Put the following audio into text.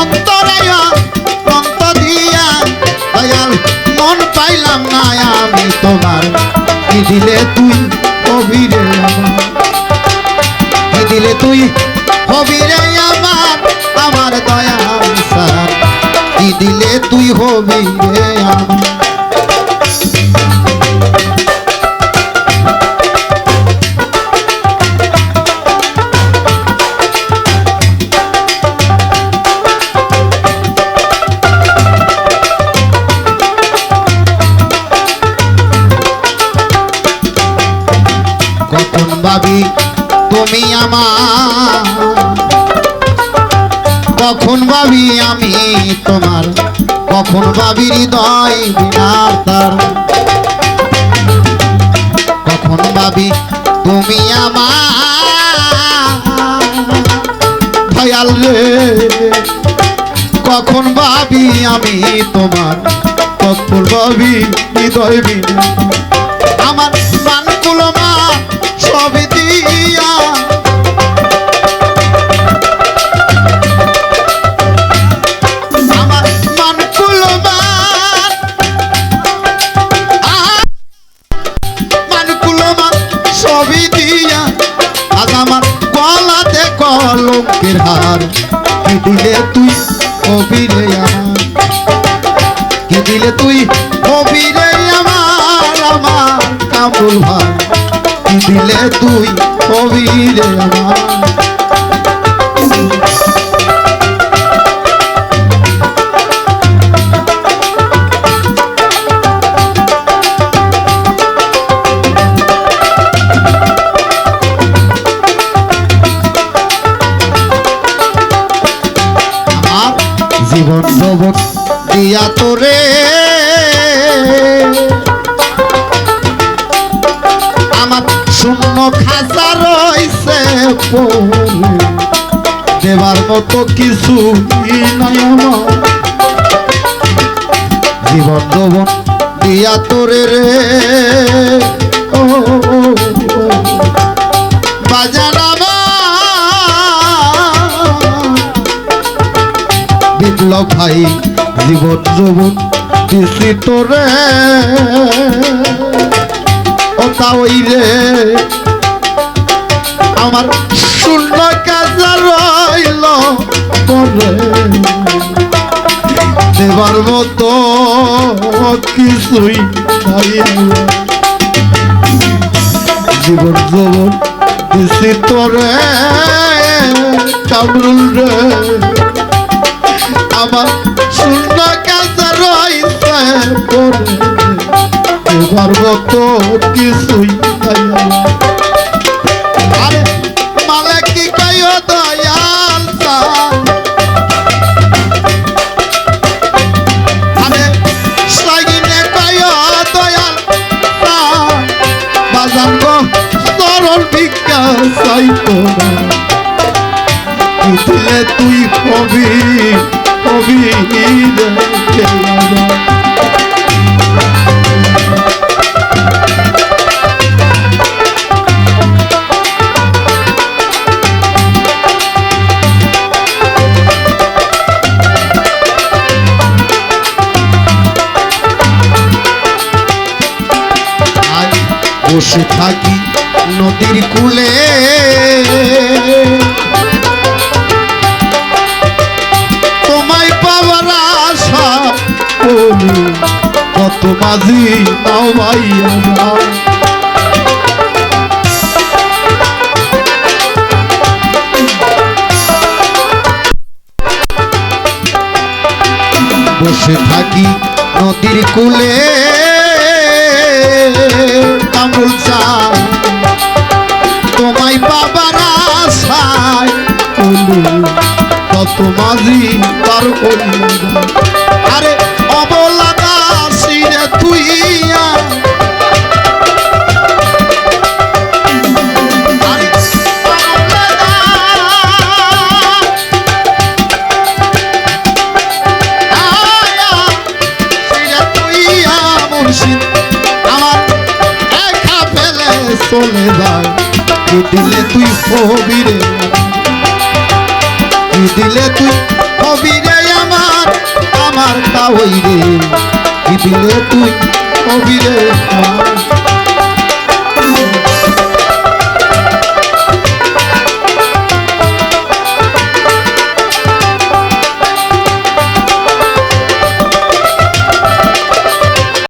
অন্তরায়া অন্ত দিয়া দয়াল মন পাইলাম না আমি তোমার কি দিলে তুই কবিরে কি দিলে তুই কবিরে আমার দয়াল সার কি দিলে তুই হবি রে আমার কখন ভাবি তুমি আমার কখন ভাবি আমি তোমার কখন ভাবি হৃদয় বিনার তার কখন ভাবি তুমি আমার দয়াল রে কখন ভাবি আমি তোমার কখন ভাবি হৃদয় বিনার আমার মানকুল মা সব দিয়া আমার মানকুল মা সব দিয়া আজ আমার গলাতে কলঙ্কের হার কি দিলে তুই কবিরে আমার কি দিলে তুই কবিরে আমার কামরুল ভাই কি দিলে তুই কবিরে আমার জীবন জগৎ দিয়া তোরে আমার শূন্য খাঁচা রইছে দেবার মতো কিছু নাই আমার জীবন জগৎ দিয়া তোরে রে ও বাজানা বিপ্লব ভাই জীবন যৌবন দিছি তোরে ও তাই রে আমার শূন্য কাজা রইল তোরে দেবার মতো কিছুই নাই জীবন যৌবন দিছি তোরে কামরুল রে আমার শূন্য কাজা রইছে এবার মতো কিছুই নাই আরে মালে কি কইও দয়াল আরে সাইনে কইও দয়াল বাজান গো সরল ভিক্ষা চাইতো না কি দিলে তুই কবি বসে থাকি নদীর কূলে তোমায় পাবার আশা কত মাঝি নাও ভাই আমার বসে থাকি নদীর কূলে কামরুল চাঁদ তোমায় পাবার আশায় কত মাঝি পার করি আরে অবলা দাসিরে তুই চলে যায় কি দিলে তুই কবিরে কি দিলে তুই হবি রে আমার আমার কাউই রে কি দিলে তুই হবি রে আমার